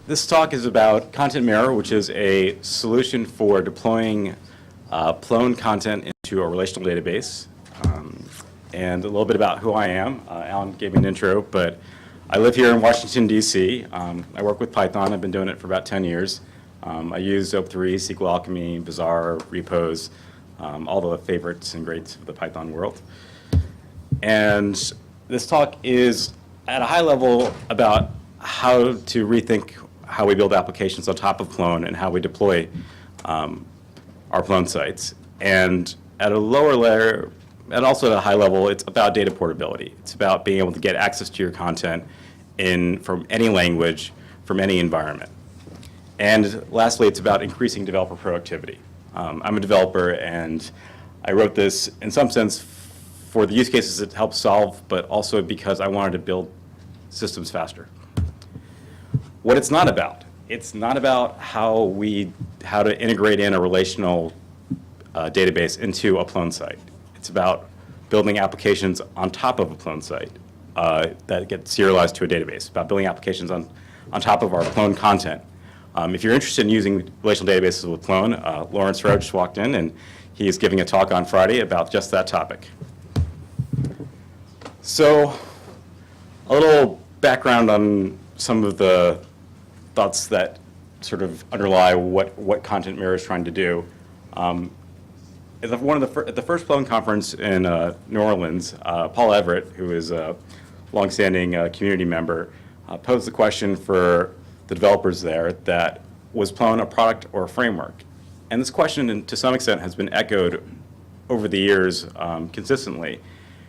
This talk is about Content Mirror, which is a solution for deploying Plone content into a relational database. And a little bit about who I am. Alan gave me an intro, but I live here in Washington, D.C. I work with Python. I've been doing it for about 10 years. I use OP3, SQL Alchemy, Bazaar, repos, all the favorites and greats of the Python world. And this talk is at a high level about how to rethink how we build applications on top of Plone and how we deploy our Plone sites. And at a lower layer, and also at a high level, it's about data portability. It's about being able to get access to your content from any language, from any environment. And lastly, it's about increasing developer productivity. I'm a developer, and I wrote this in some sense for the use cases it helps solve, but also because I wanted to build systems faster. What it's not about how to integrate in a relational database into a Plone site. It's about building applications on top of a Plone site that get serialized to a database, about building applications on top of our Plone content. If you're interested in using relational databases with Plone, Lawrence Rowe just walked in, and he's giving a talk on Friday about just that topic. So, a little background on some of the thoughts that sort of underlie what Content Mirror is trying to do. At the first Plone conference in New Orleans, Paul Everett, who is a longstanding community member, posed the question for the developers there that was Plone a product or a framework? And this question, to some extent, has been echoed over the years consistently.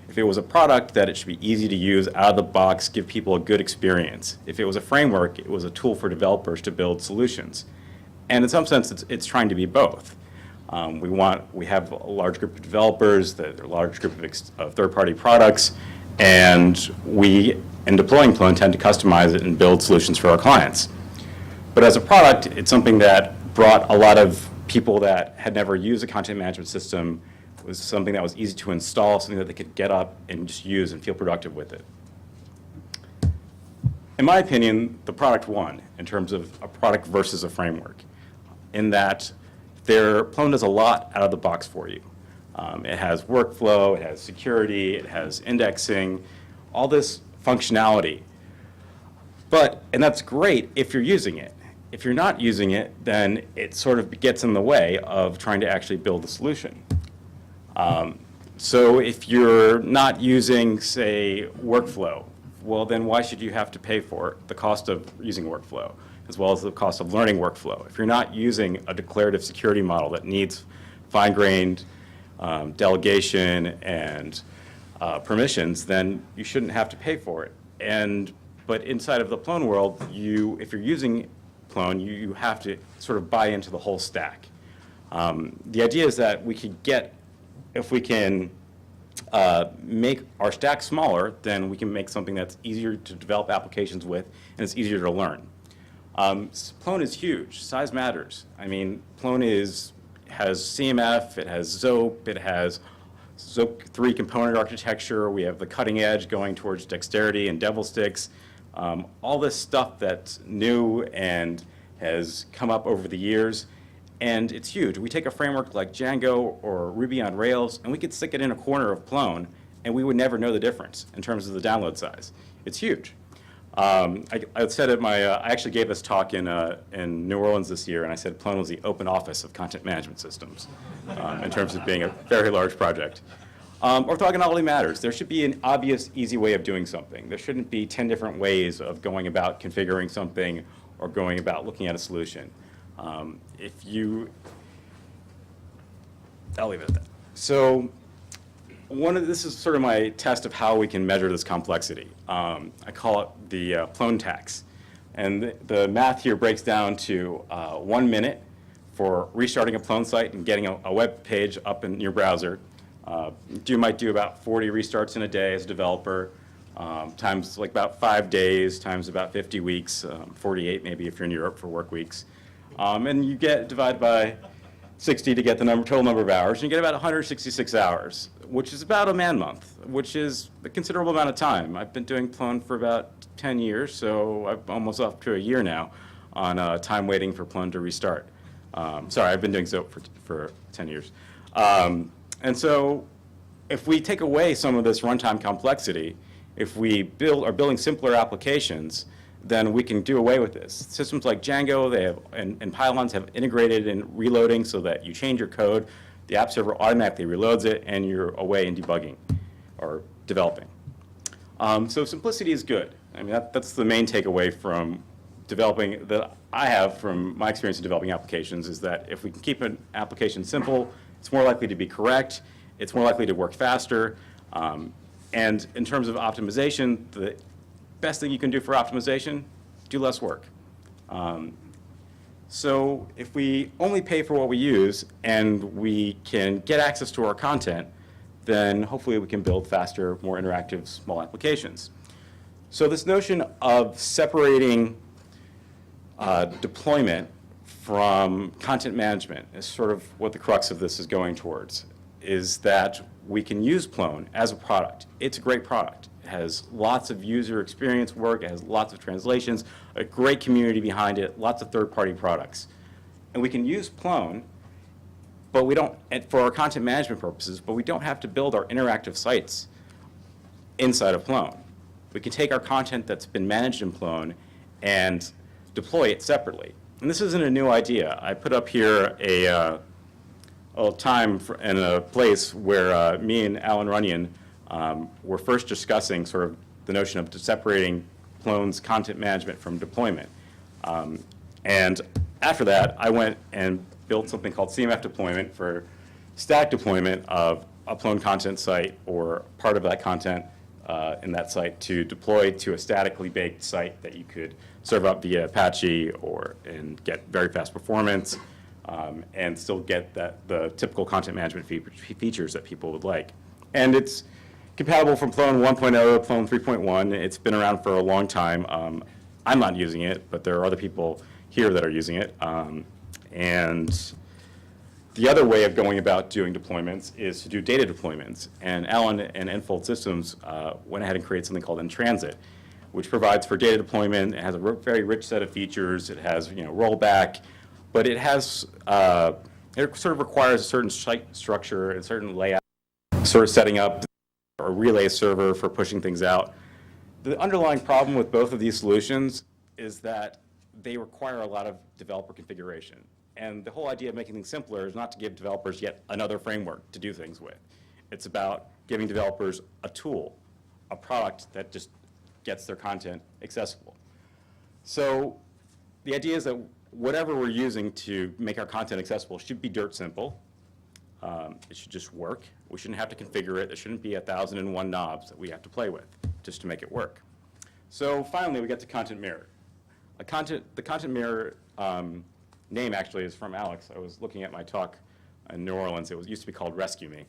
If it was a product, that it should be easy to use, out of the box, give people a good experience. If it was a framework, it was a tool for developers to build solutions. And in some sense, it's trying to be both. We have a large group of developers, a large group of third-party products, and we, in deploying Plone, tend to customize it and build solutions for our clients. But as a product, it's something that brought a lot of people that had never used a content management system. It was something that was easy to install, something that they could get up and just use and feel productive with it. In my opinion, the product won in terms of a product versus a framework, in that Plone does a lot out of the box for you. It has workflow, it has security, it has indexing, all this functionality. And that's great if you're using it. If you're not using it, then it sort of gets in the way of trying to actually build a solution. So if you're not using, say, workflow, well, then why should you have to pay for the cost of using workflow, as well as the cost of learning workflow? If you're not using a declarative security model that needs fine-grained delegation and permissions, then you shouldn't have to pay for it. But inside of the Plone world, if you're using Plone, you have to sort of buy into the whole stack. The idea is that if we can make our stack smaller, then we can make something that's easier to develop applications with, and it's easier to learn. Plone is huge. Size matters. I mean, Plone has CMF, it has Zope, it has Zope 3 component architecture. We have the cutting edge going towards dexterity and devil sticks. All this stuff that's new and has come up over the years, and it's huge. We take a framework like Django or Ruby on Rails, and we could stick it in a corner of Plone, and we would never know the difference in terms of the download size. It's huge. I said at I actually gave this talk in New Orleans this year, and I said Plone was the open office of content management systems in terms of being a very large project. Orthogonality matters. There should be an obvious, easy way of doing something. There shouldn't be 10 different ways of going about configuring something or going about looking at a solution. I'll leave it at that. So this is sort of my test of how we can measure this complexity. I call it the Plone tax. And the math here breaks down to 1 minute for restarting a Plone site and getting a web page up in your browser. You might do about 40 restarts in a day as a developer, times like about 5 days, times about 50 weeks, 48 maybe if you're in Europe for work weeks. And you divide by 60 to get the total number of hours, and you get about 166 hours, which is about a man month, which is a considerable amount of time. I've been doing Plone for about 10 years, so I'm almost up to a year now. on time waiting for Plone to restart. Sorry, I've been doing Zope for 10 years. And so if we take away some of this runtime complexity, if we are building simpler applications, then we can do away with this. Systems like Django and Pylons have integrated in reloading so that you change your code, the app server automatically reloads it, and you're away in debugging or developing. So simplicity is good. I mean, that's the main takeaway from developing that I have from my experience in developing applications, is that if we can keep an application simple, it's more likely to be correct, it's more likely to work faster, and in terms of optimization, the best thing you can do for optimization, do less work. So if we only pay for what we use and we can get access to our content, then hopefully we can build faster, more interactive, small applications. So this notion of separating deployment from content management is sort of what the crux of this is going towards, is that we can use Plone as a product. It's a great product. It has lots of user experience work, it has lots of translations, a great community behind it, lots of third-party products. And we can use Plone, but we don't, for our content management purposes, but we don't have to build our interactive sites inside of Plone. We can take our content that's been managed in Plone and deploy it separately. And this isn't a new idea. I put up here a time and a place where me and Alan Runyon were first discussing sort of the notion of separating Plone's content management from deployment. And after that, I went and built something called CMF deployment for static deployment of a Plone content site or part of that content in that site to deploy to a statically baked site that you could serve up via Apache and get very fast performance and still get the typical content management features that people would like. And it's compatible from Plone 1.0 to Plone 3.1. It's been around for a long time. I'm not using it, but there are other people here that are using it. And the other way of going about doing deployments is to do data deployments. And Alan and Enfold Systems went ahead and created something called Intransit, which provides for data deployment. It has a very rich set of features. It has rollback, but it has it sort of requires a certain site structure and certain layout, sort of setting up a relay server for pushing things out. The underlying problem with both of these solutions is that they require a lot of developer configuration. And the whole idea of making things simpler is not to give developers yet another framework to do things with. It's about giving developers a tool, a product that just gets their content accessible. So the idea is that whatever we're using to make our content accessible should be dirt simple. It should just work. We shouldn't have to configure it. There shouldn't be 1,001 knobs that we have to play with just to make it work. So finally, we get to Content Mirror. The Content Mirror name actually is from Alex. I was looking at my talk in New Orleans. It used to be called Rescue Me.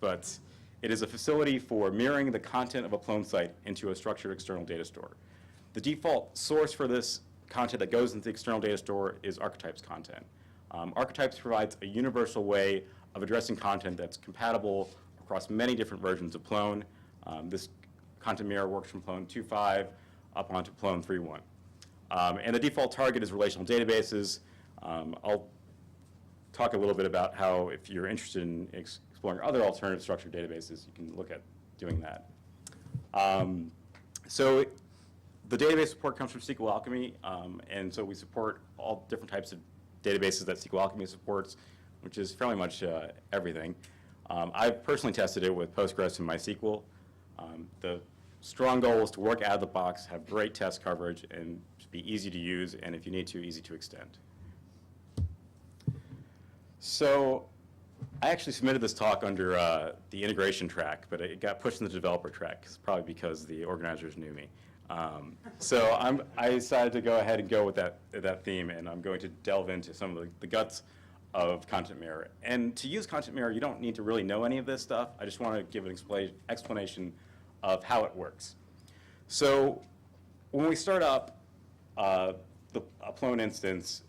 But it is a facility for mirroring the content of a Plone site into a structured external data store. The default source for this content that goes into the external data store is Archetypes content. Archetypes provides a universal way of addressing content that's compatible across many different versions of Plone. This Content Mirror works from Plone 2.5 up onto Plone 3.1. And the default target is relational databases. I'll talk a little bit about how, if you're interested in exploring other alternative structured databases, you can look at doing that. So the database support comes from SQL Alchemy, and so we support all different types of databases that SQL Alchemy supports, which is fairly much everything. I've personally tested it with Postgres and MySQL. The strong goal is to work out of the box, have great test coverage, and be easy to use, and if you need to, easy to extend. So I actually submitted this talk under the integration track, but it got pushed in the developer track, probably because the organizers knew me. So I decided to go ahead and go with that theme, and I'm going to delve into some of the guts of Content Mirror. And to use Content Mirror, you don't need to really know any of this stuff. I just want to give an explanation of how it works. So when we start up a Plone instance,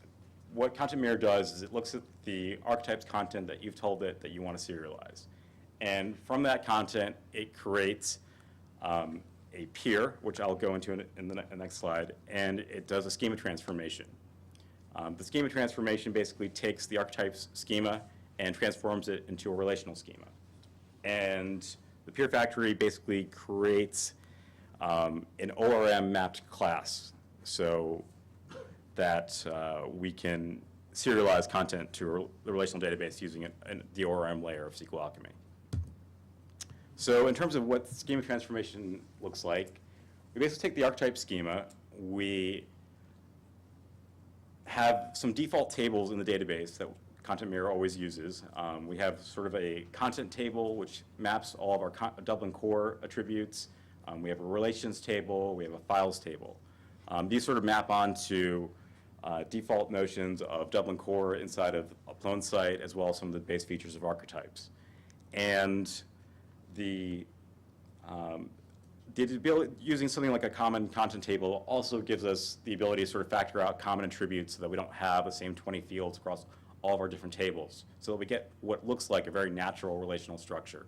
what Content Mirror does is it looks at the archetypes content that you've told it that you want to serialize. And from that content, it creates a peer, which I'll go into in the next slide, and it does a schema transformation. The schema transformation basically takes the archetypes schema and transforms it into a relational schema. And the peer factory basically creates an ORM mapped class so that we can serialize content to the relational database using the ORM layer of SQL Alchemy. So in terms of what schema transformation looks like, we basically take the archetype schema, we have some default tables in the database that Content Mirror always uses. We have sort of a content table which maps all of our Dublin Core attributes. We have a relations table, we have a files table. These sort of map onto default notions of Dublin Core inside of a Plonsight, as well as some of the base features of archetypes. And the ability, using something like a common content table also gives us the ability to sort of factor out common attributes so that we don't have the same 20 fields across all of our different tables, so that we get what looks like a very natural relational structure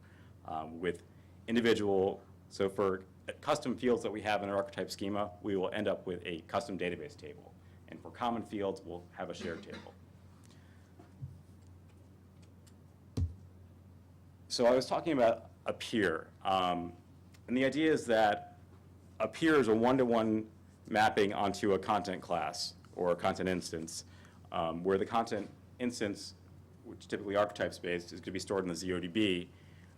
with individual. So for custom fields that we have in our archetype schema, we will end up with a custom database table. And for common fields, we'll have a shared table. So I was talking about a peer. And the idea is that a peer is a one-to-one mapping onto a content class or a content instance, where the content instance, which is typically archetype-based, is going to be stored in the ZODB.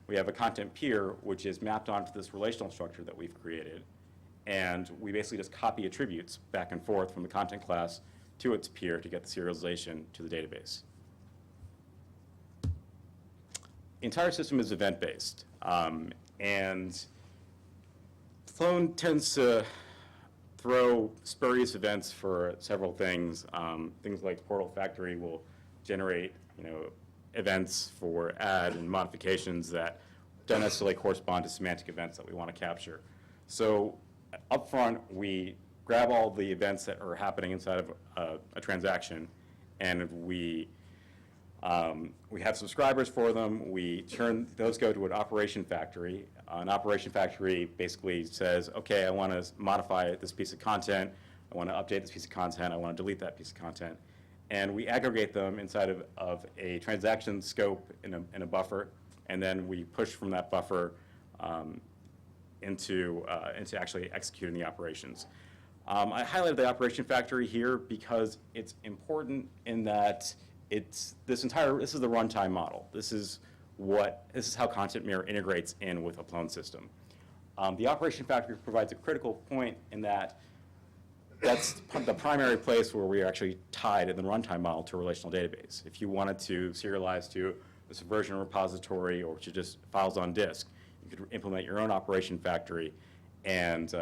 We have a content peer, which is mapped onto this relational structure that we've created. And we basically just copy attributes back and forth from the content class to its peer to get the serialization to the database. The entire system is event-based. And Plone tends to throw spurious events for several things. Things like Portal Factory will generate, events for add and modifications that don't necessarily correspond to semantic events that we want to capture. So up front, we grab all the events that are happening inside of a transaction, and we have subscribers for them. We turn those go to an operation factory. An operation factory basically says, okay, I want to modify this piece of content. I want to update this piece of content. I want to delete that piece of content. And we aggregate them inside of a transaction scope in a buffer, and then we push from that buffer into actually executing the operations. I highlighted the operation factory here because it's important in that this is the runtime model. This is how Content Mirror integrates in with a Plone system. The operation factory provides a critical point in that that's the primary place where we are actually tied in the runtime model to a relational database. If you wanted to serialize to a Subversion repository or to just files on disk, you could implement your own operation factory and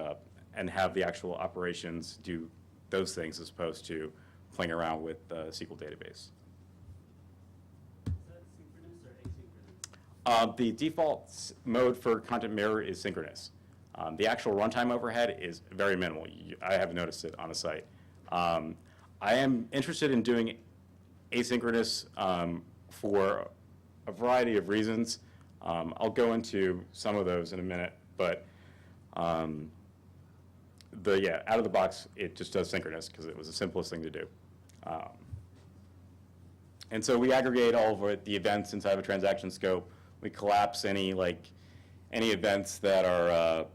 have the actual operations do those things as opposed to playing around with the SQL database. Is that synchronous or asynchronous? The default mode for Content Mirror is synchronous. The actual runtime overhead is very minimal. I haven't noticed it on the site. I am interested in doing asynchronous for a variety of reasons. I'll go into some of those in a minute, but out of the box, it just does synchronous because it was the simplest thing to do. And so we aggregate all of the events inside of a transaction scope. We collapse any events that are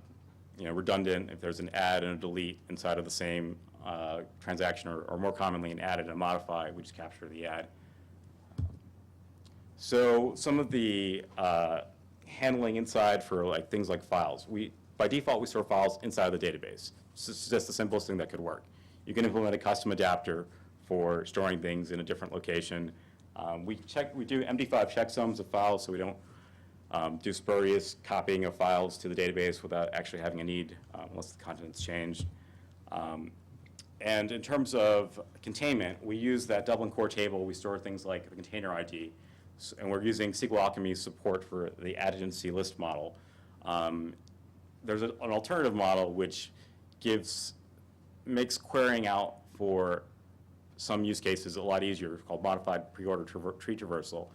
redundant. If there's an add and a delete inside of the same transaction, or more commonly an add and a modify, we just capture the add. So some of the handling inside for things like files. By default, we store files inside of the database. This is just the simplest thing that could work. You can implement a custom adapter for storing things in a different location. We do MD5 checksums of files, so we don't do spurious copying of files to the database without actually having a need, unless the content's changed. And in terms of containment, we use that Dublin Core table. We store things like the container ID, and we're using SQL Alchemy's support for the adjacency list model. There's an alternative model which makes querying out for some use cases a lot easier, called modified pre-order tree traversal.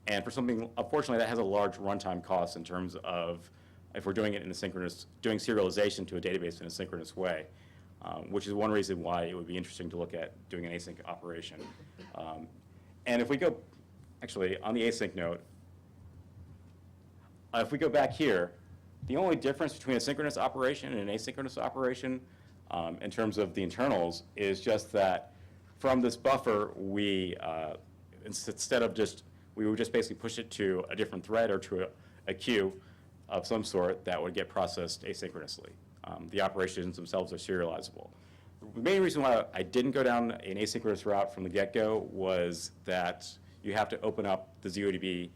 And for something, unfortunately, that has a large runtime cost in terms of if we're doing it in a synchronous, doing serialization to a database in a synchronous way, which is one reason why it would be interesting to look at doing an async operation. And if we go, actually, on the async note, if we go back here, the only difference between a synchronous operation and an asynchronous operation in terms of the internals is just that from this buffer, we, instead of just, we would just basically push it to a different thread or to a queue of some sort that would get processed asynchronously. The operations themselves are serializable. The main reason why I didn't go down an asynchronous route from the get-go was that you have to open up the ZODB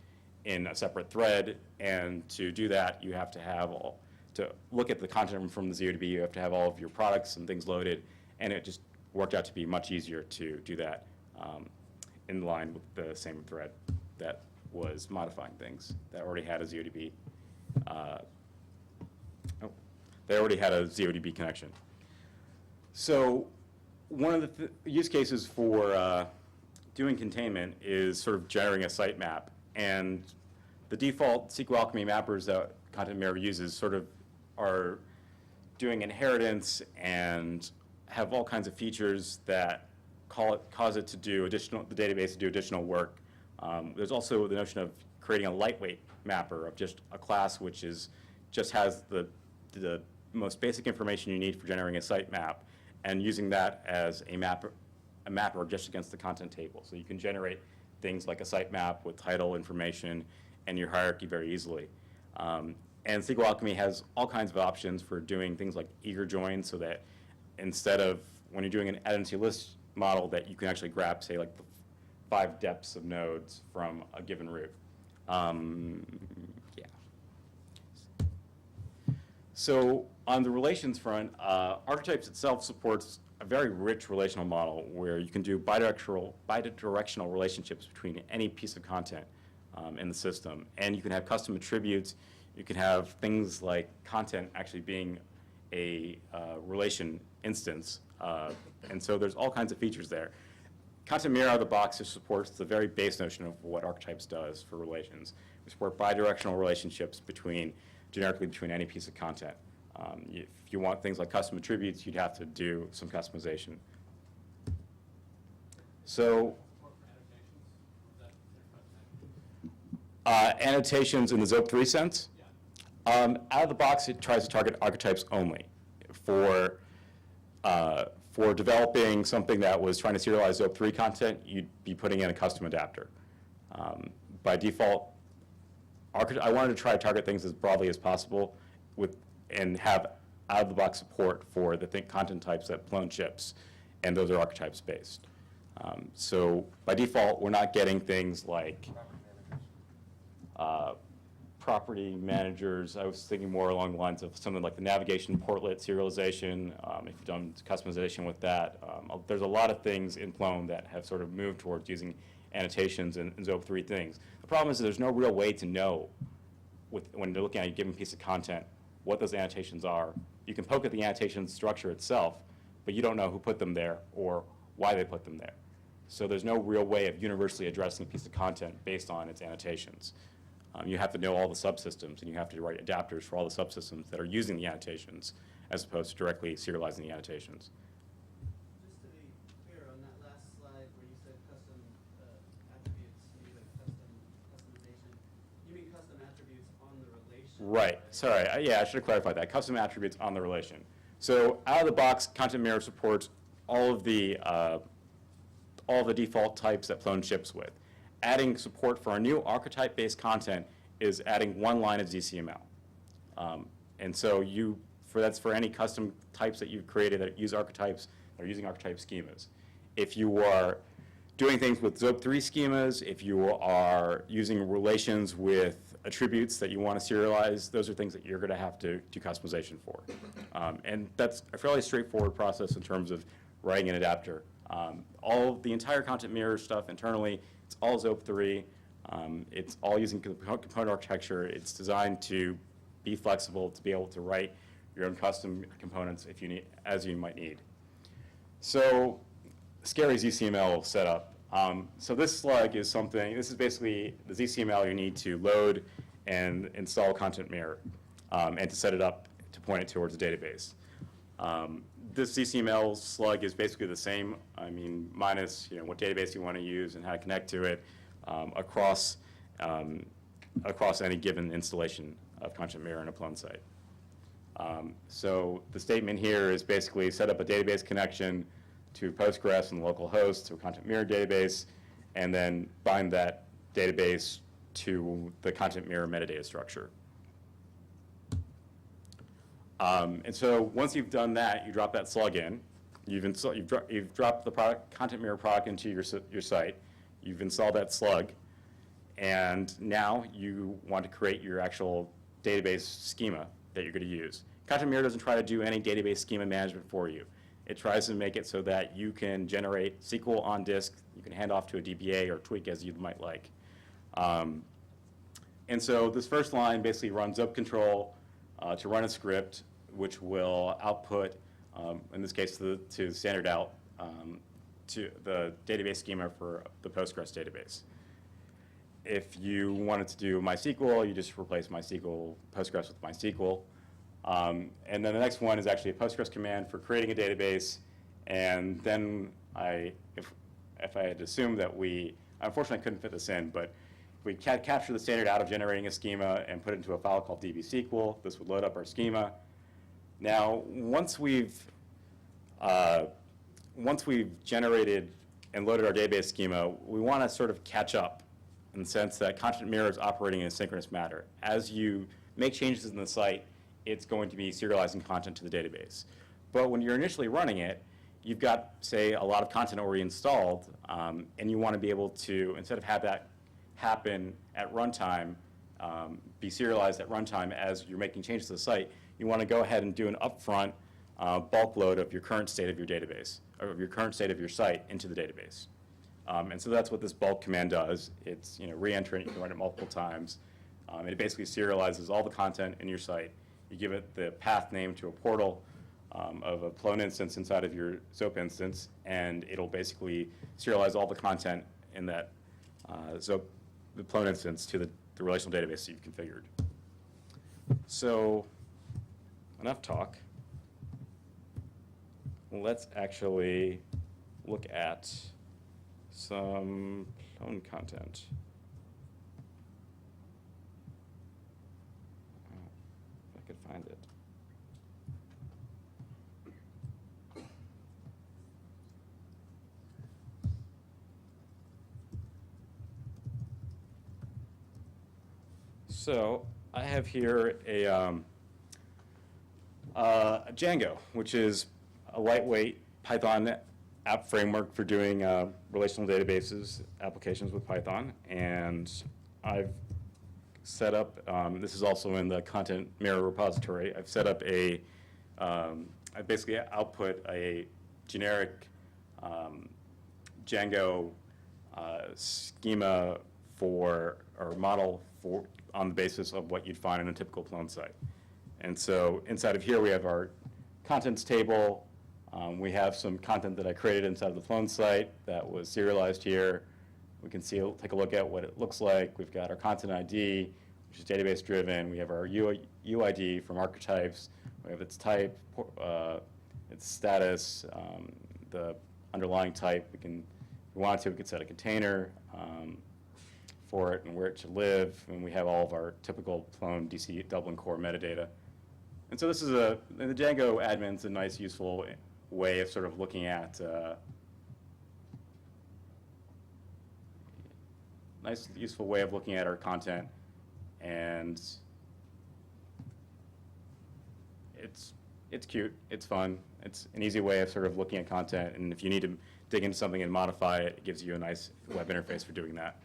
in a separate thread, and to do that, you have to have all, to look at the content from the ZODB, you have to have all of your products and things loaded, and it just worked out to be much easier to do that in line with the same thread that was modifying things, that already had a ZODB. They already had a ZODB connection. So one of the use cases for doing containment is sort of generating a sitemap. And the default SQL Alchemy mappers that Content Mirror uses sort of are doing inheritance and have all kinds of features that cause it to do additional, the database to do additional work. There's also the notion of creating a lightweight mapper of just a class which is just has the most basic information you need for generating a sitemap, and using that as a mapper just against the content table. So you can generate things like a sitemap with title information and your hierarchy very easily. And SQL Alchemy has all kinds of options for doing things like eager joins, so that instead of, when you're doing an add into list model, that you can actually grab, say, like the 5 depths of nodes from a given root. Yeah. So on the relations front, Archetypes itself supports a very rich relational model where you can do bidirectional relationships between any piece of content in the system. And you can have custom attributes. You can have things like content actually being a relation instance. And so there's all kinds of features there. Content Mirror out of the box just supports the very base notion of what Archetypes does for relations. We support bidirectional relationships generically between any piece of content. If you want things like custom attributes, you'd have to do some customization. So annotations in the ZOP3 sense, out of the box, it tries to target archetypes only. For developing something that was trying to serialize ZOP3 content, you'd be putting in a custom adapter. By default, I wanted to try to target things as broadly as possible and have out-of-the-box support for the content types that Plone ships, and those are archetypes based. So by default, we're not getting things like property managers. I was thinking more along the lines of something like the navigation portlet serialization, if you've done customization with that. There's a lot of things in Plone that have sort of moved towards using annotations and ZOP3 things. The problem is that there's no real way to know when you're looking at a given piece of content what those annotations are. You can poke at the annotation structure itself, but you don't know who put them there or why they put them there. So there's no real way of universally addressing a piece of content based on its annotations. You have to know all the subsystems, and you have to write adapters for all the subsystems that are using the annotations, as opposed to directly serializing the annotations. Just to be clear, on that last slide where you said custom attributes, maybe like customization, you mean custom attributes on the relation? Right. Sorry. Yeah, I should have clarified that. Custom attributes on the relation. So out of the box, Content Mirror supports all of the default types that Plone ships with. Adding support for our new archetype-based content is adding one line of ZCML. And so that's for any custom types that you've created that use archetypes, or using archetype schemas. If you are doing things with ZOP3 schemas, if you are using relations with attributes that you want to serialize, those are things that you're going to have to do customization for. And that's a fairly straightforward process in terms of writing an adapter. The entire Content Mirror stuff internally, it's all ZOP3. It's all using component architecture. It's designed to be flexible, to be able to write your own custom components if you need, as you might need. So, scary ZCML setup. So this slug is something, this is basically the ZCML you need to load and install Content Mirror. and to set it up to point it towards the database. This CCML slug is basically the same, I mean, minus what database you want to use and how to connect to it across any given installation of Content Mirror in a Plone site. So the statement here is basically set up a database connection to Postgres and local host to a Content Mirror database, and then bind that database to the Content Mirror metadata structure. And so once you've done that, you drop that slug in. You've dropped the Content Mirror product into your site. You've installed that slug. And now you want to create your actual database schema that you're going to use. Content Mirror doesn't try to do any database schema management for you. It tries to make it so that you can generate SQL on disk. You can hand off to a DBA or tweak as you might like. And so this first line basically runs up control to run a script which will output, in this case, to standard out to the database schema for the Postgres database. If you wanted to do MySQL, you just replace MySQL, Postgres with MySQL. And then the next one is actually a Postgres command for creating a database. And then if I had assumed that unfortunately I couldn't fit this in, but if we capture the standard out of generating a schema and put it into a file called dbSQL, this would load up our schema. Now, once we've generated and loaded our database schema, we want to sort of catch up in the sense that Content Mirror is operating in a synchronous manner. As you make changes in the site, it's going to be serializing content to the database. But when you're initially running it, you've got, say, a lot of content already installed, and you want to be able to, instead of have that happen at runtime, be serialized at runtime as you're making changes to the site, you want to go ahead and do an upfront bulk load of your current state of your database, or of your current state of your site into the database. And so that's what this bulk command does. It's re-entrant, you can run it multiple times. And it basically serializes all the content in your site. You give it the path name to a portal of a Plone instance inside of your ZOP instance, and it'll basically serialize all the content in that the Plone instance to the relational database that you've configured. So enough talk. Let's actually look at some Plone content. If I could find it. So I have here a Django, which is a lightweight Python app framework for doing relational databases applications with Python. And I've set up, this is also in the Content Mirror repository, I've set up I basically output a generic Django schema or model on the basis of what you'd find in a typical Plone site. And so inside of here we have our contents table. We have some content that I created inside of the Plone site that was serialized here. We can take a look at what it looks like. We've got our content ID, which is database driven. We have our UID from archetypes. We have its type, its status, the underlying type. If we wanted to, we could set a container for it and where it should live. And we have all of our typical Plone DC Dublin Core metadata. And so this is the Django admin's a nice, useful way of sort of looking at nice, useful way of looking at our content, and it's cute, it's fun, it's an easy way of sort of looking at content, and if you need to dig into something and modify it, it gives you a nice web interface for doing that.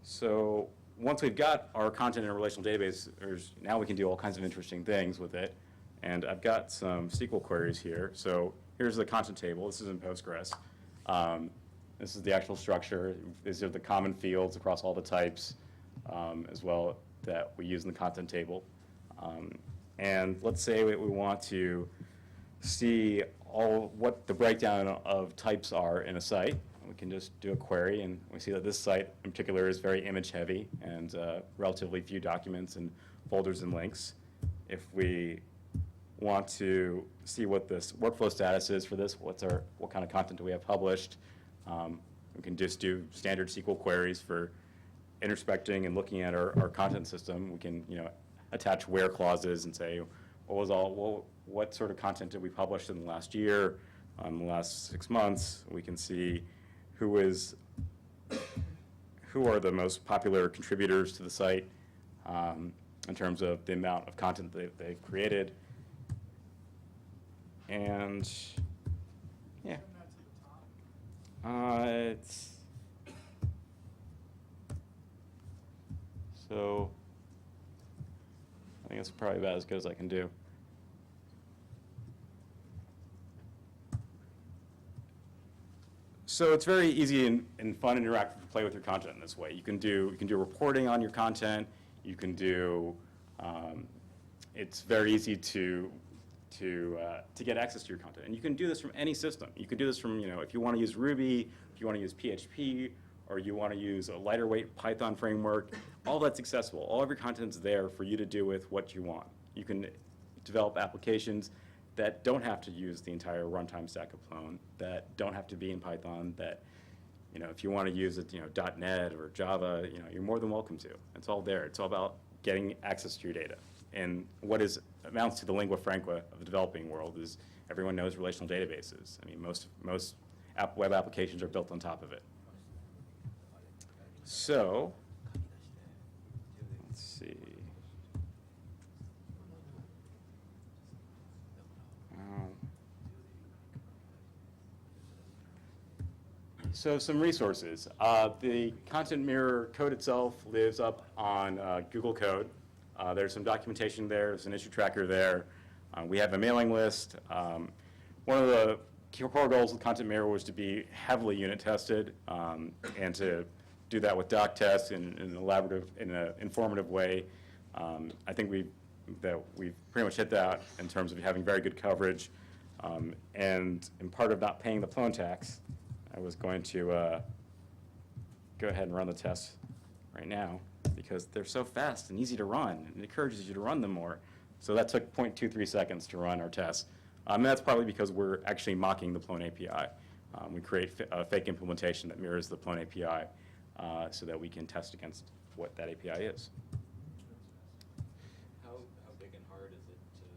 So once we've got our content in a relational database, now we can do all kinds of interesting things with it. And I've got some SQL queries here. So here's the content table. This is in Postgres. This is the actual structure. These are the common fields across all the types as well that we use in the content table. And let's say we want to see what the breakdown of types are in a site. we can just do a query, and we see that this site in particular is very image heavy and relatively few documents and folders and links. If we want to see what this workflow status is for this, what kind of content do we have published, we can just do standard SQL queries for introspecting and looking at our content system. We can, attach where clauses and say, what sort of content did we publish in the last year, the last 6 months. We can see who are the most popular contributors to the site in terms of the amount of content they've created. And yeah, it's so I think it's probably about as good as I can do. So it's very easy and fun and interactive to play with your content in this way. You can do reporting on your content. You can do. It's very easy to get access to your content, and you can do this from any system. You can do this from if you want to use Ruby, if you want to use PHP, or you want to use a lighter weight Python framework. All that's accessible. All of your content's there for you to do with what you want. You can develop applications that don't have to use the entire runtime stack of Plone, that don't have to be in Python, that, if you want to use it, .NET or Java, you're more than welcome to. It's all there. It's all about getting access to your data. And what amounts to the lingua franca of the developing world is everyone knows relational databases. I mean, most web applications are built on top of it. So, let's see. So some resources. The Content Mirror code itself lives up on Google Code. There's some documentation there. There's an issue tracker there. We have a mailing list. One of the core goals of Content Mirror was to be heavily unit tested and to do that with doc tests in an elaborative, in an informative way. I think we've pretty much hit that in terms of having very good coverage. And in part of not paying the Plone tax, I was going to go ahead and run the tests right now because they're so fast and easy to run, and it encourages you to run them more. So that took 0.23 seconds to run our tests. And that's probably because we're actually mocking the Plone API. We create a fake implementation that mirrors the Plone API so that we can test against what that API is. How big and hard is it to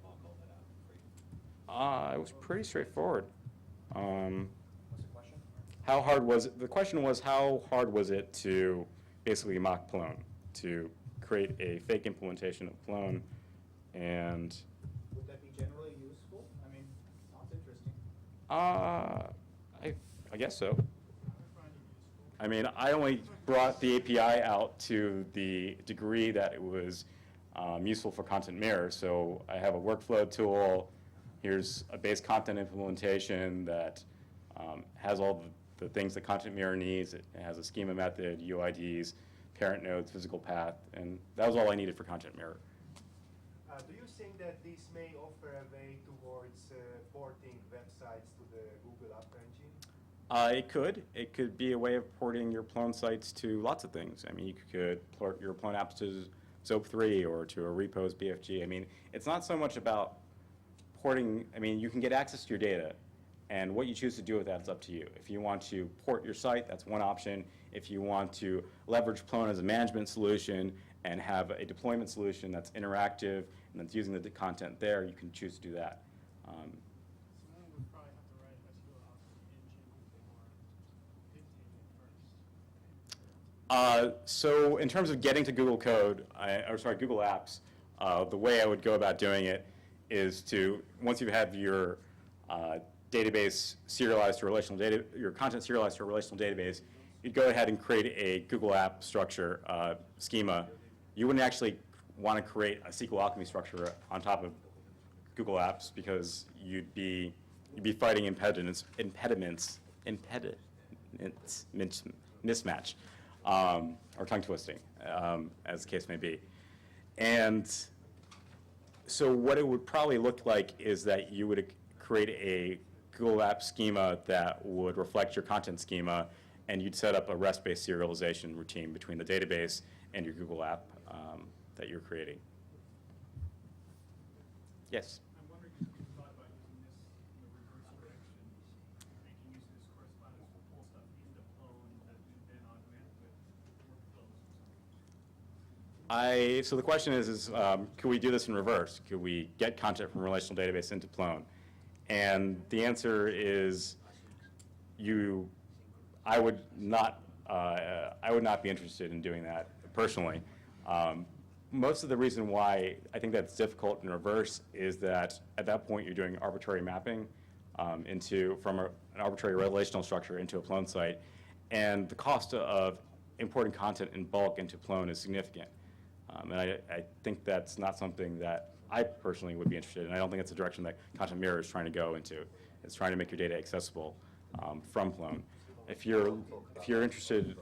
mock all that out for you? It was pretty straightforward. What's the question? How hard was it? The question was, how hard was it to basically mock Plone, to create a fake implementation of Plone? And Would that be generally useful? I mean, sounds interesting. I guess so. I mean, I only brought the API out to the degree that it was useful for Content Mirror. So I have a workflow tool. Here's a base content implementation that has all the things that Content Mirror needs. It has a schema method, UIDs, parent nodes, physical path, and that was all I needed for Content Mirror. Do you think that this may offer a way towards porting websites to the Google App Engine? It could. It could be a way of porting your Plone sites to lots of things. I mean, you could port your Plone apps to SOAP3 or to a repos BFG. I mean, it's not so much about porting. I mean, you can get access to your data, and what you choose to do with that is up to you. If you want to port your site, that's one option. If you want to leverage Plone as a management solution and have a deployment solution that's interactive and that's using the content there, you can choose to do that. Someone would probably have to write SQL out the engine or dictate it first. So in terms of getting to Google Code, Google Apps, the way I would go about doing it is to, once you've had your database serialized to relational data, your content serialized to a relational database, you'd go ahead and create a Google App structure schema. You wouldn't actually want to create a SQL Alchemy structure on top of Google Apps because you'd be fighting impediments, mismatch, or tongue twisting, as the case may be. And so what it would probably look like is that you would create Google App schema that would reflect your content schema, and you'd set up a REST-based serialization routine between the database and your Google App that you're creating. Yes? I'm wondering if you've thought about using this in the reverse direction, making use of this correspondence to pull stuff into Plone that you then augment with workflows or something. So the question is could we do this in reverse? Could we get content from a relational database into Plone? And the answer is I would not be interested in doing that personally. Most of the reason why I think that's difficult in reverse is that at that point you're doing arbitrary mapping from an arbitrary relational structure into a Plone site, and the cost of importing content in bulk into Plone is significant. And I think that's not something that I personally would be interested in. I don't think it's a direction that Content Mirror is trying to go into. It's trying to make your data accessible from Plone. If you're interested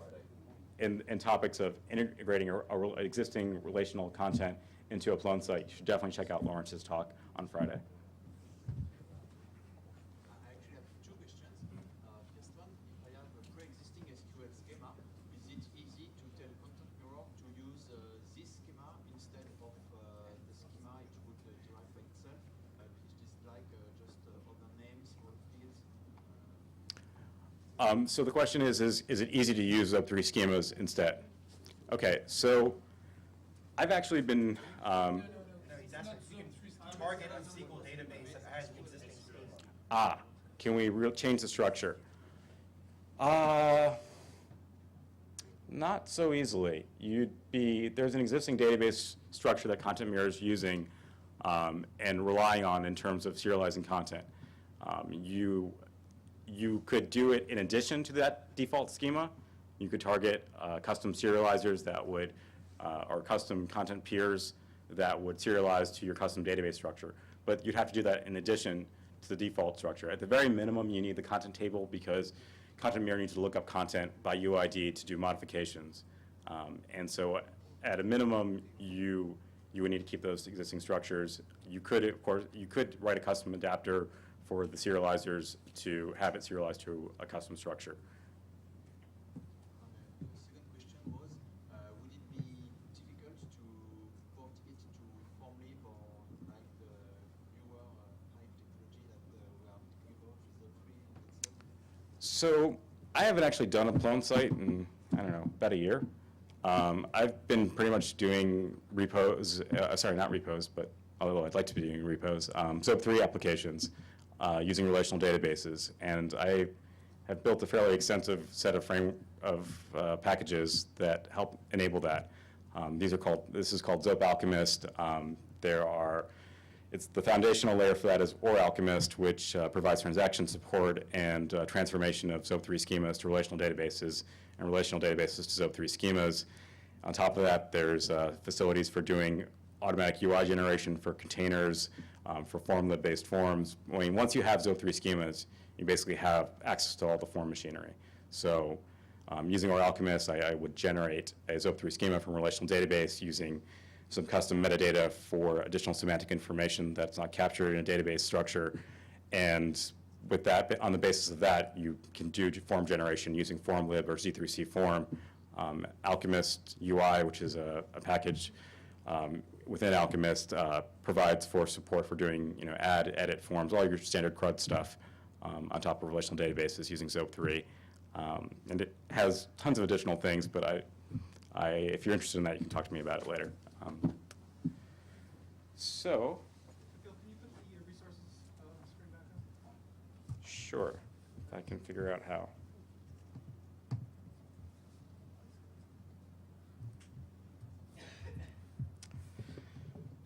in topics of integrating existing relational content into a Plone site, you should definitely check out Lawrence's talk on Friday. I actually have two questions. First one, if I have a pre-existing SQL schema, is it easy to tell Content Mirror to use this schema instead of the schema it would derive by itself? Is this like just other names or fields? So the question is it easy to use Zope3 schemas instead? Okay, so I've actually been, No, he's asking if you can target a SQL database that has existing schema. can we change the structure? Not so easily. There's an existing database structure that Content Mirror is using and relying on in terms of serializing content. You could do it in addition to that default schema. You could target custom serializers that would, or custom content peers that would serialize to your custom database structure. But you'd have to do that in addition to the default structure. At the very minimum, you need the content table because Content Mirror needs to look up content by UID to do modifications. And so at a minimum, you would need to keep those existing structures. You could, of course, write a custom adapter for the serializers to have it serialized to a custom structure. The second question was, would it be difficult to port it to Formlib or like the newer Hive technology that we are talking about, Zope3 itself? So I haven't actually done a Plone site in, I don't know, about a year. I've been pretty much doing repos, sorry, not repos, but although I'd like to be doing repos, Zope3 applications using relational databases. And I have built a fairly extensive set of packages that help enable that. This is called Zope Alchemist. It's the foundational layer for that is OrAlchemist, which provides transaction support and transformation of Zope3 schemas to relational databases and relational databases to Zope3 schemas. On top of that, there's facilities for doing automatic UI generation for containers, for Formlib-based forms. I mean, once you have Zope3 schemas, you basically have access to all the form machinery. So using OrAlchemist, I would generate a Zope3 schema from a relational database using some custom metadata for additional semantic information that's not captured in a database structure. And with that, on the basis of that, you can do form generation using Formlib or Z3C form. Alchemist UI, which is a package within Alchemist, provides for support for doing add, edit forms, all your standard CRUD stuff on top of relational databases using Zope3. And it has tons of additional things, but if you're interested in that, you can talk to me about it later. So, Phil, can you put the resources screen back up? sure, if I can figure out how.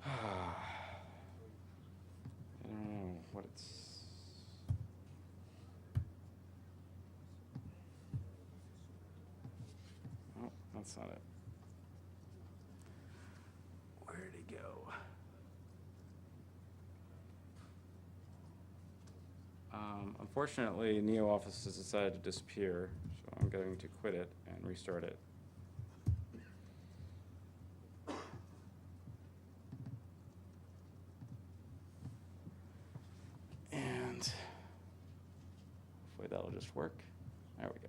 I don't know what it's. Oh, that's not it. Where'd it go? Unfortunately, NeoOffice has decided to disappear, so I'm going to quit it and restart it. And Hopefully that'll just work. There we go.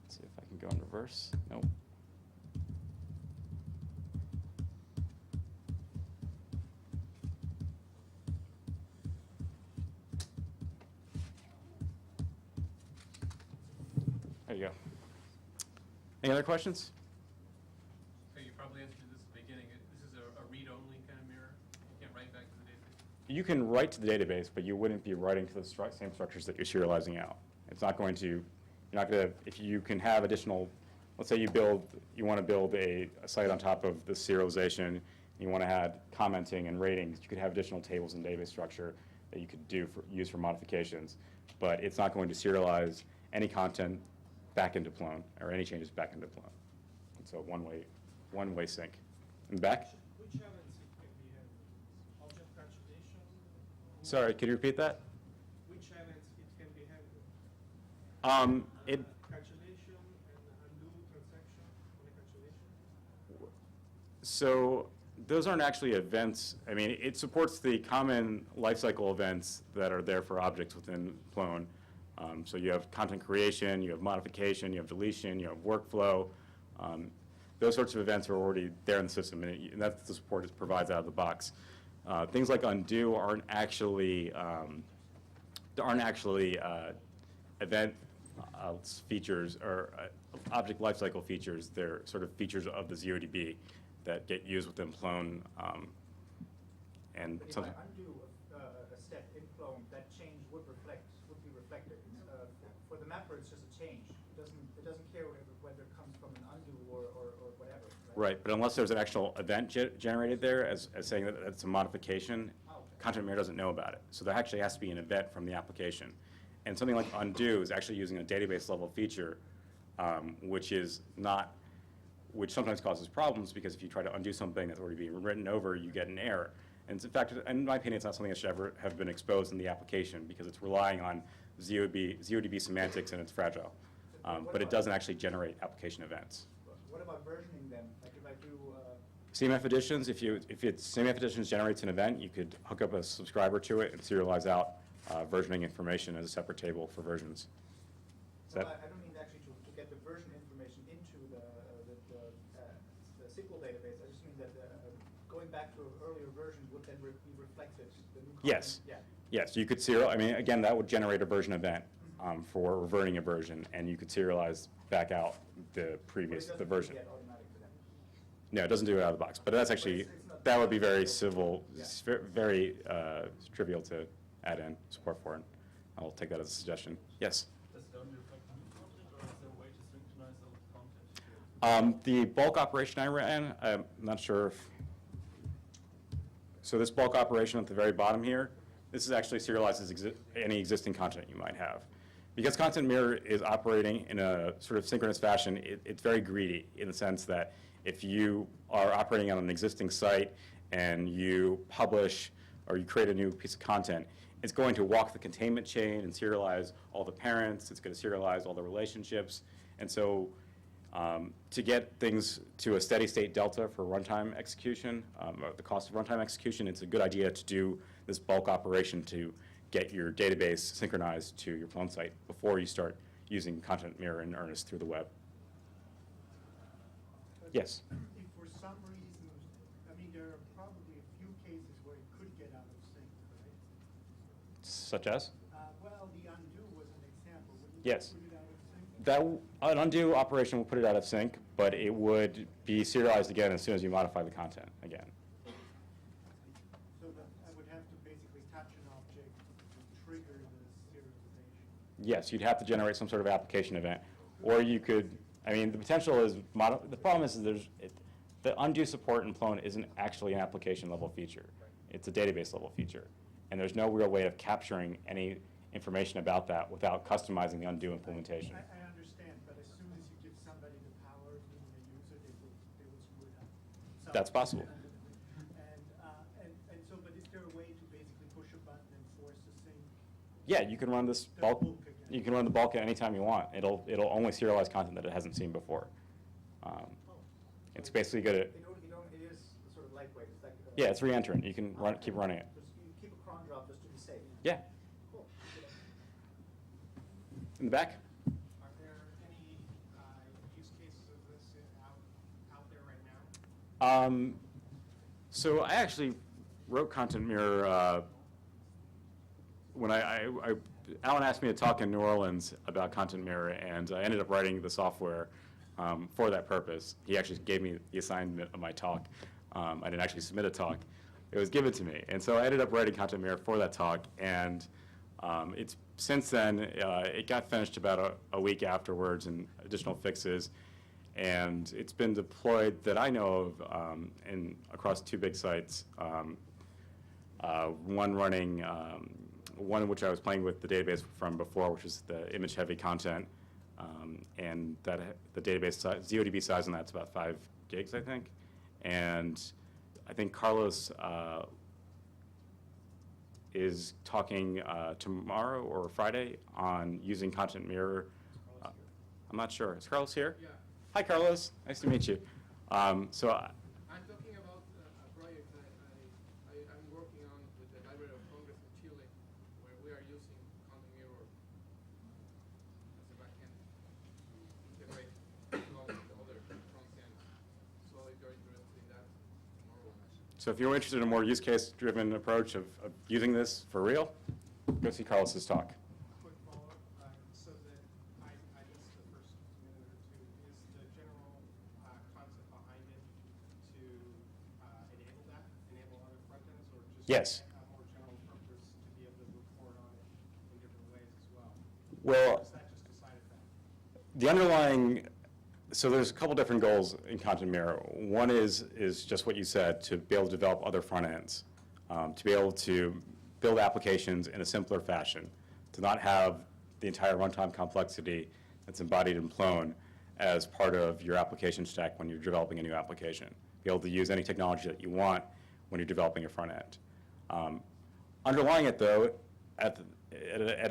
Let's see if I can go in reverse. Nope. There you go. Any other questions? So you probably answered this at the beginning. This is a read-only kind of mirror. You can't write back to the database. You can write to the database, but you wouldn't be writing to the same structures that you're serializing out. It's not going to, you're not going to, if you can have additional, let's say you want to build a site on top of the serialization, you want to add commenting and ratings, you could have additional tables in database structure that you could use for modifications, but it's not going to serialize any content back into Plone, or any changes back into Plone. It's a one-way sync. And back? Which events it can be handled? Object cancellation? Sorry, could you repeat that? Which events it can be handled? Cancellation and undo transaction on a cancellation? So those aren't actually events. I mean, it supports the common lifecycle events that are there for objects within Plone. So you have content creation, you have modification, you have deletion, you have workflow. Those sorts of events are already there in the system, and that's the support it provides out of the box. Things like undo aren't actually event features or object lifecycle features. They're sort of features of the ZODB that get used within Plone. And But if I something. undo a step in Plone, that change would be reflected. For the mapper, it's just a change. It doesn't care whether it comes from an undo or whatever. Right, but unless there's an actual event generated there as saying that it's a modification, Content Mirror doesn't know about it. So there actually has to be an event from the application. And something like undo is actually using a database level feature, which sometimes causes problems because if you try to undo something that's already being written over, you get an error. And in fact, in my opinion, it's not something that should ever have been exposed in the application because it's relying on ZODB semantics and it's fragile. But it doesn't actually generate application events. What about versioning them? Like if I do, CMF editions, if CMF editions generates an event, you could hook up a subscriber to it and serialize out versioning information as a separate table for versions. Is no, that- I don't mean actually to get the version information into the SQL database. I just mean that going back to an earlier version would then be reflected. The new content. Yes. Yeah. Yes, you could I mean, again, that would generate a version event for reverting a version, and you could serialize back out the previous, the version. Get automatic for them. No, it doesn't do it out of the box, but that's actually, it's not- that would be very civil, Yeah. very trivial to add in support for it. I'll take that as a suggestion. Yes? Does it only reflect new content, or is there a way to synchronize the content? The bulk operation I ran, I'm not sure if, so this bulk operation at the very bottom here, this is actually serializes any existing content you might have. Because Content Mirror is operating in a sort of synchronous fashion, it's very greedy in the sense that if you are operating on an existing site and you publish or you create a new piece of content, it's going to walk the containment chain and serialize all the parents, it's going to serialize all the relationships. And so to get things to a steady state delta for runtime execution, or the cost of runtime execution, it's a good idea to do this bulk operation to get your database synchronized to your Plone site before you start using Content Mirror in earnest through the web. Yes? If for some reason, I mean, there are probably a few cases where it could get out of sync, right? Such as? Well, the undo was an example. Wouldn't Yes. it put it out of sync? An undo operation will put it out of sync, but it would be serialized again as soon as you modify the content again. So that I would have to basically touch an object to trigger the serialization. Yes, you'd have to generate some sort of application event. Or you could, I mean, the potential is, the problem is the undo support in Plone isn't actually an application level feature. It's a database level feature. And there's no real way of capturing any information about that without customizing the undo implementation. I understand, but as soon as you give somebody the power, being the user, they will screw it up. So- That's possible. And so, but is there a way to basically push a button and force a sync? Yeah, you can run this The bulk, bulk again. you can run the bulk at any time you want. It'll only serialize content that it hasn't seen before. It's basically good at, It is sort of lightweight. It's like, yeah, it's re-entrant. You can keep running it. Just you keep a cron job just to be safe. Yeah. Cool. In the back? Are there any use cases of this out there right now? So I actually wrote Content Mirror when Alan asked me to talk in New Orleans about Content Mirror, and I ended up writing the software for that purpose. He actually gave me the assignment of my talk. I didn't actually submit a talk. It was given to me. And so I ended up writing Content Mirror for that talk, and it's since then, it got finished about a week afterwards and additional fixes, and it's been deployed that I know of across 2 big sites. One running, one which I was playing with the database from before, which is the image-heavy content, and that the database size, ZODB size on that's about 5 gigs, I think. And I think Carlos is talking tomorrow or Friday on using Content Mirror. I'm not sure. Is Carlos here? Yeah. Hi, Carlos. Nice to meet you. I'm talking about a project I'm working on with the Library of Congress in Chile, where we are using Content Mirror as a backend to integrate all the other front ends. So if you're interested in that, tomorrow. So if you're interested in a more use case-driven approach of using this for real, go see Carlos's talk. Quick follow-up, so that I missed the first minute or two, is the general concept behind it to enable other front ends, or just Yes. a more general purpose to be able to report on it in different ways as well? Well, Or is that just a side effect? the underlying, so there's a couple different goals in Content Mirror. One is just what you said, to be able to develop other front ends, to be able to build applications in a simpler fashion, to not have the entire runtime complexity that's embodied in Plone as part of your application stack when you're developing a new application. Be able to use any technology that you want when you're developing a front end. Underlying it, though, at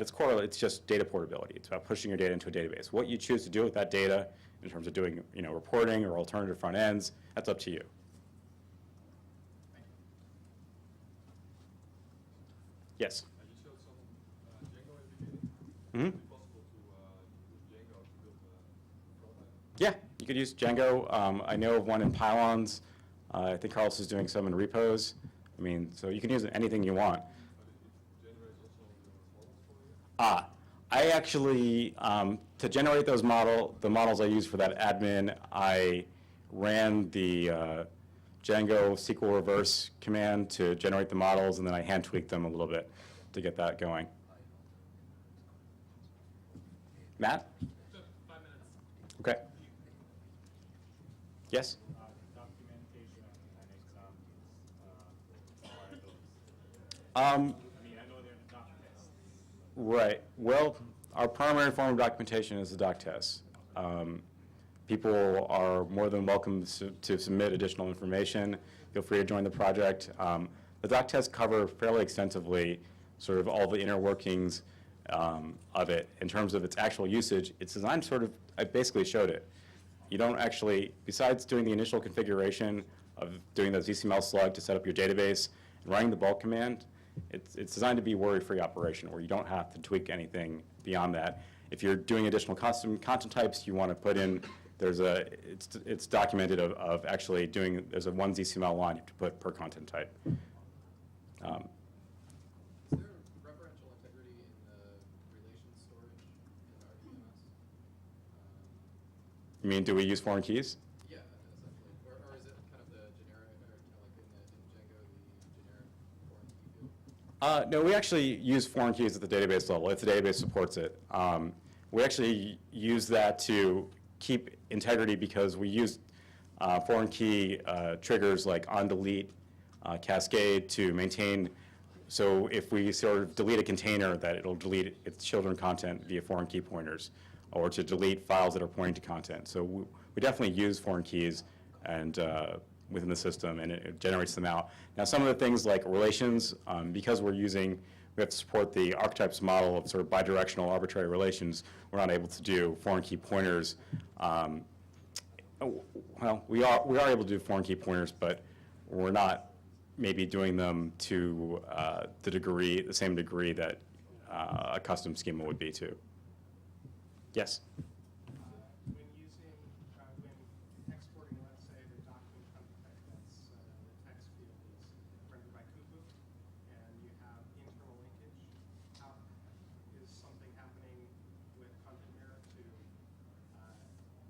its core, it's just data portability. It's about pushing your data into a database. What you choose to do with that data in terms of doing, reporting or alternative front ends, that's up to you. Yes? You showed some Django at the beginning. Mm-hmm. Is it possible to use Django to build a front end? Yeah, you could use Django. I know of one in Pylons. I think Carlos is doing some in repos. I mean, so you can use anything you want. But it generates also the models for you? I actually, to generate those the models I used for that admin, I ran the Django SQL reverse command to generate the models, and then I hand tweaked them a little bit to get that going. Matt? 5 minutes. Okay. Yes? Documentation and examples. I mean, I know they're in the doc test. Right. Well, our primary form of documentation is the doc test. People are more than welcome to submit additional information. Feel free to join the project. The doc tests cover fairly extensively sort of all the inner workings of it. In terms of its actual usage, it's designed sort of, I basically showed it. You don't actually, besides doing the initial configuration of doing the ZCML slug to set up your database and running the bulk command, it's designed to be worry-free operation where you don't have to tweak anything beyond that. If you're doing additional custom content types you want to put in, it's documented of actually doing, there's a one ZCML line you have to put per content type. Is there referential integrity in the relation storage in RDBMS? You mean, do we use foreign keys? Yeah, essentially. Or is it kind of the generic, or kind of like in Django, the generic foreign key field? No, we actually use foreign keys at the database level, if the database supports it. We actually use that to keep integrity because we use foreign key triggers like on-delete, cascade to maintain. So if we sort of delete a container, that it'll delete its children content via foreign key pointers, or to delete files that are pointing to content. So we definitely use foreign keys and within the system, and it generates them out. Now, some of the things like relations, because we have to support the archetypes model of sort of bidirectional arbitrary relations, we're not able to do foreign key pointers. Well, we are able to do foreign key pointers, but we're not maybe doing them to the same degree that a custom schema would be too. Yes? When exporting, let's say, the document content that's the text field is rendered by Kupu, and you have internal linkage, how is something happening with Content Mirror to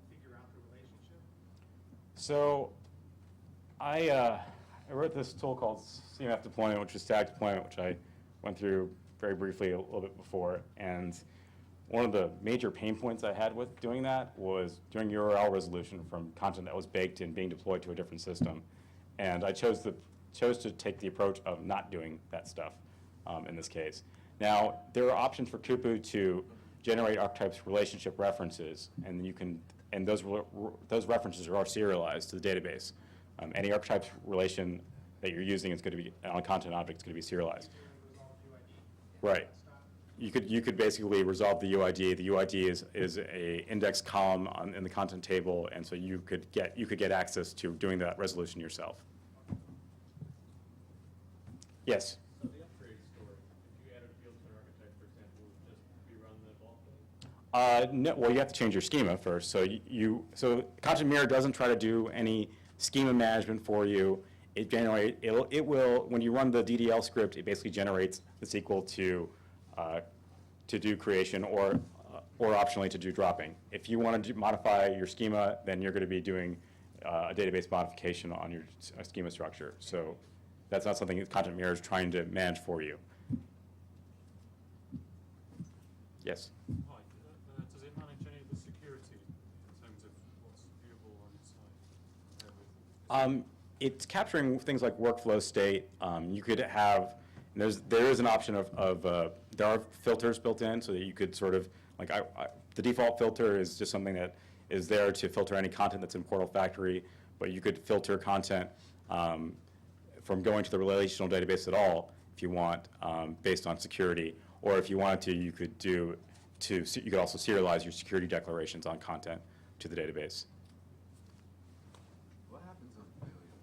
figure out the relationship? So I wrote this tool called CMF deployment, which is static deployment, which I went through very briefly a little bit before. And one of the major pain points I had with doing that was doing URL resolution from content that was baked and being deployed to a different system. And I chose to take the approach of not doing that stuff in this case. Now, there are options for Kupu to generate archetypes relationship references, and you can, and those references are serialized to the database. Any archetypes relation that you're using is going to be on a content object is going to be serialized. Right. You could basically resolve the UID. The UID is a index column in the content table, and so you could get access to doing that resolution yourself. Yes. So the upgrade story, if you added a field to an archetype, for example, would just rerun the bulk load? No, well, you have to change your schema first. So Content Mirror doesn't try to do any schema management for you. It will, when you run the DDL script, it basically generates the SQL to do creation or optionally to do dropping. If you want to modify your schema, then you're going to be doing a database modification on your schema structure. So that's not something that Content Mirror is trying to manage for you. Yes? Right. Does it manage any of the security in terms of what's viewable on its site? It's capturing things like workflow state. You could have, there is an option of there are filters built in so that you could sort of, like the default filter is just something that is there to filter any content that's in Portal Factory, but you could filter content from going to the relational database at all if you want, based on security. Or if you wanted to, you could you could also serialize your security declarations on content to the database. What happens on failure when,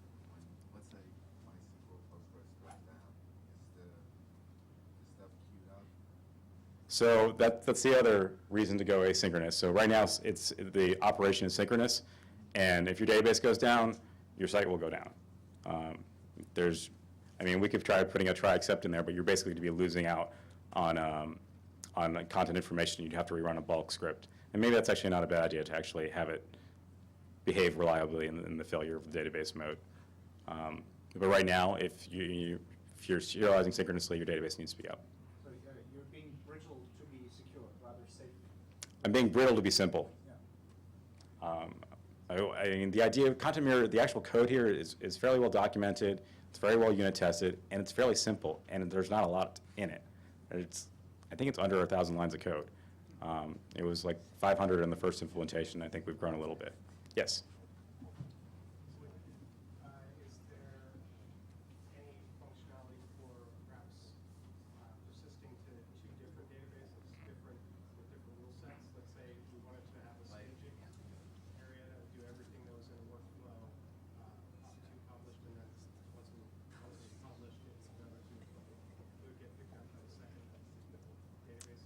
let's say, MySQL Postgres goes down? Is the stuff queued up? So that's the other reason to go asynchronous. So right now, the operation is synchronous, and if your database goes down, your site will go down. We could try putting a try except in there, but you're basically going to be losing out on content information. You'd have to rerun a bulk script. And maybe that's actually not a bad idea to actually have it behave reliably in the failure of the database mode. But right now, if you're serializing synchronously, your database needs to be up. So you're being brittle to be secure, rather safe. I'm being brittle to be simple. Yeah. The idea of Content Mirror, the actual code here is fairly well documented, it's very well unit tested, and it's fairly simple, and there's not a lot in it. I think it's under 1,000 lines of code. It was like 500 in the first implementation. I think we've grown a little bit. Yes? Is there any functionality for perhaps persisting to two different databases, with different rule sets? Let's say we wanted to have a staging area that would do everything that was in a workflow up to published, and then once it's published, it's another two. It would get picked up by the second database.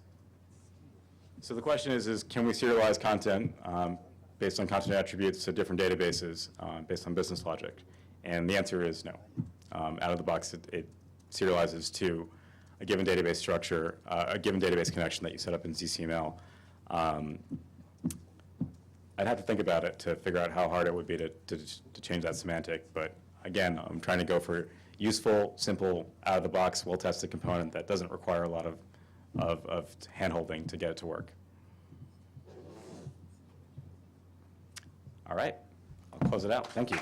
So the question is can we serialize content based on content attributes to different databases based on business logic? And the answer is no. Out of the box, it serializes to a given database structure, a given database connection that you set up in ZCML. I'd have to think about it to figure out how hard it would be to change that semantic. But again, I'm trying to go for useful, simple, out-of-the-box, well-tested component that doesn't require a lot of hand-holding to get it to work. All right, I'll close it out. Thank you.